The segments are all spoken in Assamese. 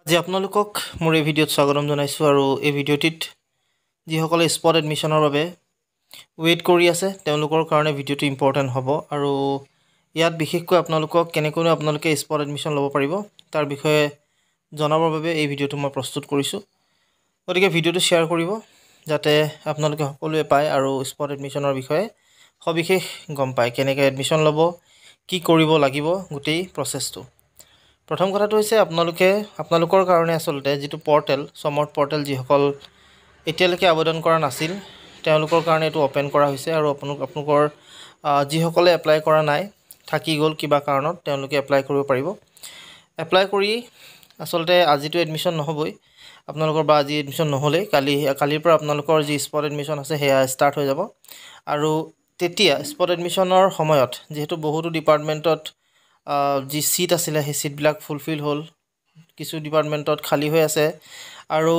আজি আপোনালোকক মোৰ এই ভিডিঅ'ত স্বাগতম জনাইছোঁ আৰু এই ভিডিঅ'টিত যিসকলে স্পট এডমিশ্যনৰ বাবে ৱেইট কৰি আছে তেওঁলোকৰ কাৰণে ভিডিঅ'টো ইম্পৰ্টেণ্ট হ'ব আৰু ইয়াত বিশেষকৈ আপোনালোকক কেনেকৈ আপোনালোকে স্পট এডমিশ্যন ল'ব পাৰিব তাৰ বিষয়ে জনাবৰ বাবে এই ভিডিঅ'টো মই প্ৰস্তুত কৰিছোঁ। গতিকে ভিডিঅ'টো শ্বেয়াৰ কৰিব যাতে আপোনালোকে সকলোৱে পায় আৰু স্পট এডমিশ্যনৰ বিষয়ে সবিশেষ গম পায়, কেনেকৈ এডমিশ্যন ল'ব, কি কৰিব লাগিব গোটেই প্ৰচেছটো। প্ৰথম কথাটো হৈছে আপোনালোকৰ কাৰণে আচলতে যিটো পৰ্টেল সমৰ্থ পৰ্টেল যিসকল এতিয়ালৈকে আবেদন কৰা নাছিল তেওঁলোকৰ কাৰণে এইটো অপেন কৰা হৈছে আৰু আপোনালোকৰ যিসকলে এপ্লাই কৰা নাই থাকি গ'ল কিবা কাৰণত তেওঁলোকে এপ্লাই কৰিব পাৰিব। এপ্লাই কৰি আচলতে আজিতো এডমিশ্যন নহ'বই আপোনালোকৰ বা আজি এডমিশ্যন নহ'লেই কালিৰ পৰা আপোনালোকৰ যি স্পট এডমিশ্যন আছে সেয়া ষ্টাৰ্ট হৈ যাব আৰু তেতিয়া স্পট এডমিশ্যনৰ সময়ত যিহেতু বহুতো ডিপাৰ্টমেণ্টত যি সিট আছিলে সেই সিটবিলাক ফুলফিল হ'ল, কিছু ডিপাৰ্টমেণ্টত খালী হৈ আছে আৰু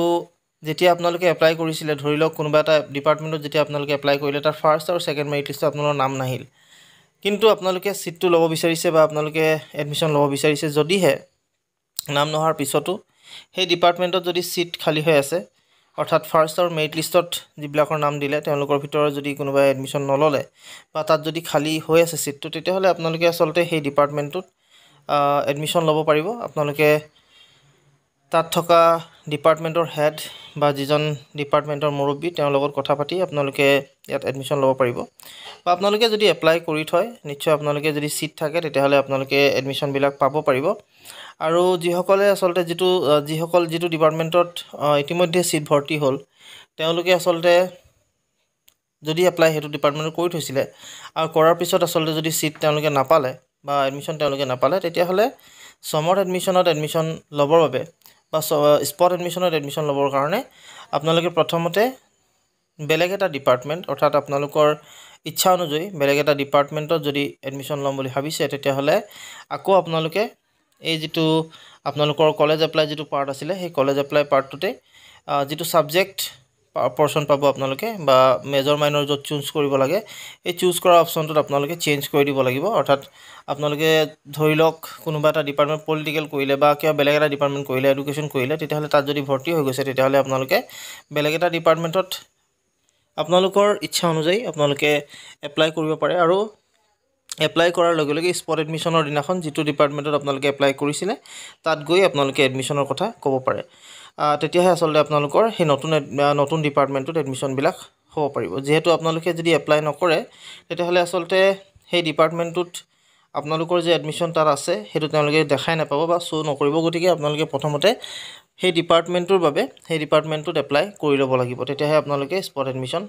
যেতিয়া আপোনালোকে এপ্লাই কৰিছিলে ধৰি লওক কোনোবা এটা ডিপাৰ্টমেণ্টত যেতিয়া আপোনালোকে এপ্লাই কৰিলে তাৰ ফাৰ্ষ্ট আৰু ছেকেণ্ড মেৰিট লিষ্টত আপোনালোকৰ নাম নাহিল, কিন্তু আপোনালোকে সিটটো ল'ব বিচাৰিছে বা আপোনালোকে এডমিশ্যন ল'ব বিচাৰিছে, যদিহে নাম নহাৰ পিছতো সেই ডিপাৰ্টমেণ্টত যদি সিট খালী হৈ আছে অৰ্থাৎ ফাৰ্ষ্ট আৰু মেৰিট লিষ্টত যিবিলাকৰ নাম দিলে তেওঁলোকৰ ভিতৰত যদি কোনোবাই এডমিশ্যন নল'লে বা তাত যদি খালী হৈ আছে সিটটো, তেতিয়াহ'লে আপোনালোকে আচলতে সেই ডিপাৰ্টমেণ্টটোত এডমিশ্যন ল'ব পাৰিব। আপোনালোকে তাত থকা ডিপাৰ্টমেণ্টৰ হেড বা যিজন ডিপাৰ্টমেণ্টৰ মুৰব্বী তেওঁৰ লগত কথা পাতি আপোনালোকে ইয়াত এডমিশ্যন ল'ব পাৰিব বা আপোনালোকে যদি এপ্লাই কৰি থয় নিশ্চয় আপোনালোকে যদি সিট থাকে তেতিয়াহ'লে আপোনালোকে এডমিশ্যনবিলাক পাব পাৰিব। আৰু যিসকলে আচলতে যিটো ডিপাৰ্টমেণ্টত ইতিমধ্যে সিট ভৰ্তি হ'ল তেওঁলোকে আচলতে যদি এপ্লাই সেইটো ডিপাৰ্টমেণ্টত কৰি থৈছিলে আৰু কৰাৰ পিছত আচলতে যদি সিট তেওঁলোকে নাপালে বা এডমিশ্যন তেওঁলোকে নাপালে তেতিয়াহ'লে সমৰ্থ এডমিশ্যনত এডমিশ্যন ল'বৰ বাবে বা স্পট এডমিশ্যনত এডমিশ্যন ল'বৰ কাৰণে আপোনালোকে প্ৰথমতে বেলেগ এটা ডিপাৰ্টমেণ্ট অৰ্থাৎ আপোনালোকৰ ইচ্ছা অনুযায়ী বেলেগ এটা ডিপাৰ্টমেণ্টত যদি এডমিশ্যন ল'ম বুলি ভাবিছে তেতিয়াহ'লে আকৌ আপোনালোকে এই যিটো আপোনালোকৰ কলেজ এপ্লাই যিটো পাৰ্ট আছিলে সেই কলেজ এপ্লাই পাৰ্টটোতে যিটো ছাবজেক্ট পৰ্চন পাব আপোনালোকে বা মেজৰ মাইনৰ য'ত চুজ কৰিব লাগে এই চুজ কৰা অপশ্যনটোত আপোনালোকে চেঞ্জ কৰি দিব লাগিব। অৰ্থাৎ আপোনালোকে ধৰি লওক কোনোবা এটা ডিপাৰ্টমেণ্ট পলিটিকেল কৰিলে বা কিবা বেলেগ এটা ডিপাৰ্টমেণ্ট কৰিলে, এডুকেশ্যন কৰিলে, তেতিয়াহ'লে তাত যদি ভৰ্তি হৈ গৈছে তেতিয়াহ'লে আপোনালোকে বেলেগ এটা ডিপাৰ্টমেণ্টত আপোনালোকৰ ইচ্ছা অনুযায়ী আপোনালোকে এপ্লাই কৰিব পাৰে আৰু এপ্লাই কৰাৰ লগে লগে স্পট এডমিশ্যনৰ দিনাখন যিটো ডিপাৰ্টমেণ্টত আপোনালোকে এপ্লাই কৰিছিলে তাত গৈ আপোনালোকে এডমিশ্যনৰ কথা ক'ব পাৰে। তেতিয়াহে আচলতে আপোনালোকৰ সেই নতুন ডিপাৰ্টমেণ্টটোত এডমিশ্যনবিলাক হ'ব পাৰিব। যিহেতু আপোনালোকে যদি এপ্লাই নকৰে তেতিয়াহ'লে আচলতে সেই ডিপাৰ্টমেণ্টটোত আপোনালোকৰ যে এডমিশ্যন তাত আছে সেইটো তেওঁলোকে দেখাই নাপাব বা শ্ব' নকৰিব। গতিকে আপোনালোকে প্ৰথমতে সেই ডিপাৰ্টমেণ্টটোৰ বাবে সেই ডিপাৰ্টমেণ্টটোত এপ্লাই কৰি ল'ব লাগিব, তেতিয়াহে আপোনালোকে স্পট এডমিশ্যন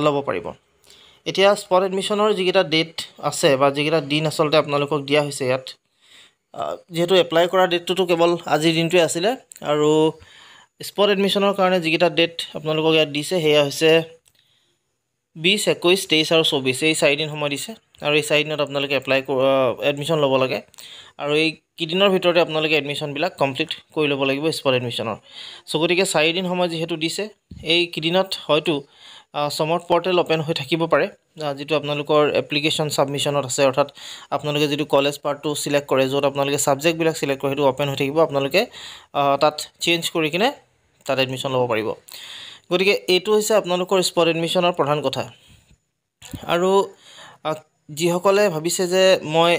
ল'ব পাৰিব। এতিয়া স্পট এডমিশ্যনৰ যিকেইটা ডেট আছে বা যিকেইটা দিন আচলতে আপোনালোকক দিয়া হৈছে ইয়াত, যিহেতু এপ্লাই কৰা ডেটটোতো কেৱল আজিৰ দিনটোৱে আছিলে আৰু স্পট এডমিশ্যনৰ কাৰণে যিকেইটা ডেট আপোনালোকক ইয়াত দিছে সেয়া হৈছে 20, 21, 23 আৰু 24 এই 4 দিন সময় দিছে আৰু এই 4 দিনত আপোনালোকে এডমিশ্যন ল'ব লাগে আৰু এই কেইদিনৰ ভিতৰতে আপোনালোকে এডমিশ্যনবিলাক কমপ্লিট কৰি ল'ব লাগিব স্পট এডমিশ্যনৰ। গতিকে 4 দিন সময় যিহেতু দিছে এই কেইদিনত হয়তো সমৰ্থ পৰ্টেল অপেন হৈ থাকিব পাৰে, যিটো আপোনালোকৰ এপ্লিকেশ্যন ছাবমিশ্যনত আছে, অৰ্থাৎ আপোনালোকে যিটো কলেজ পাৰ্টটো ছিলেক্ট কৰে য'ত আপোনালোকে ছাবজেক্টবিলাক ছিলেক্ট কৰে সেইটো অপেন হৈ থাকিব, আপোনালোকে তাত চেঞ্জ কৰি কিনে তাত এডমিশ্যন ল'ব পাৰিব। গতিকে এইটো হৈছে আপোনালোকৰ স্পট এডমিশ্যনৰ প্ৰধান কথা। আৰু যিসকলে ভাবিছে যে মই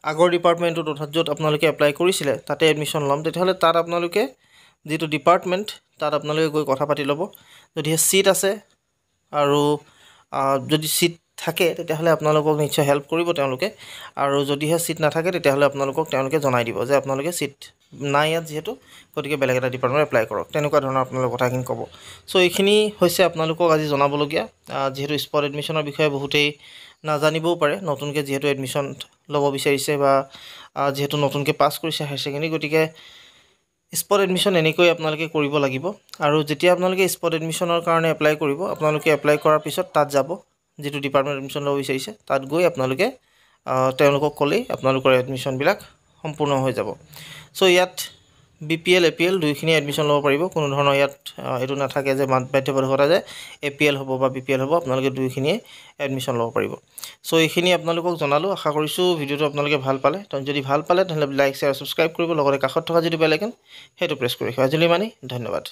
আগৰ ডিপাৰ্টমেণ্টটোত অৰ্থাৎ য'ত আপোনালোকে এপ্লাই কৰিছিলে তাতে এডমিশ্যন ল'ম, তেতিয়াহ'লে তাত আপোনালোকে যিটো ডিপাৰ্টমেণ্ট তাত আপোনালোকে গৈ কথা পাতি ল'ব। যদিহে সিট আছে আৰু যদি সিট থাকে তেতিয়াহ'লে আপোনালোকক নিশ্চয় হেল্প কৰিব তেওঁলোকে, আৰু যদিহে সিট নাথাকে তেতিয়াহ'লে আপোনালোকক তেওঁলোকে জনাই দিব যে আপোনালোকে সিট নাই ইয়াত যিহেতু, গতিকে বেলেগ এটা ডিপাৰ্টমেণ্ট এপ্লাই কৰক, তেনেকুৱা ধৰণৰ আপোনালোকৰ কথাখিনি ক'ব। এইখিনি হৈছে আপোনালোকক আজি জনাবলগীয়া। যিহেতু স্পট এডমিশ্যনৰ বিষয়ে বহুতেই নাজানিবও পাৰে, নতুনকৈ যিহেতু এডমিশ্যন ল'ব বিচাৰিছে বা যিহেতু নতুনকৈ পাছ কৰিছে হায়াৰ ছেকেণ্ডেৰী, গতিকে স্পট এডমিশ্যন এনেকৈ আপোনালোকে কৰিব লাগিব। আৰু যেতিয়া আপোনালোকে স্পট এডমিশ্যনৰ কাৰণে এপ্লাই কৰিব, আপোনালোকে এপ্লাই কৰাৰ পিছত তাত যাব যিটো ডিপাৰ্টমেণ্ট এডমিশ্যন ল'ব বিচাৰিছে তাত গৈ আপোনালোকে তেওঁলোকক ক'লেই আপোনালোকৰ এডমিশ্যনবিলাক সম্পূৰ্ণ হৈ যাব। ইয়াত BPL APL দুইখিনি এডমিশ্যন ল'ব পাৰিব কোনো ধৰণৰ ইয়াত এইটো নাথাকে যে বাধ্যবাধকতা যে APL হ'ব বা BPL হ'ব আপোনালোকে দুইখিনিয়ে এডমিশ্যন ল'ব পাৰিব সো এইখিনি আপোনালোকক জনালোঁ আশা কৰিছোঁ ভিডিঅ'টো আপোনালোকে ভাল পালে যদি ভাল পালে তেতিয়াহ'লে লাইক শ্বেয়াৰ ছাবস্ক্ৰাইব কৰিব লগতে কাষত থকা যিটো বেল আইকন সেইটো প্ৰেছ কৰি ৰাখিব আজিলৈ মানে ধন্যবাদ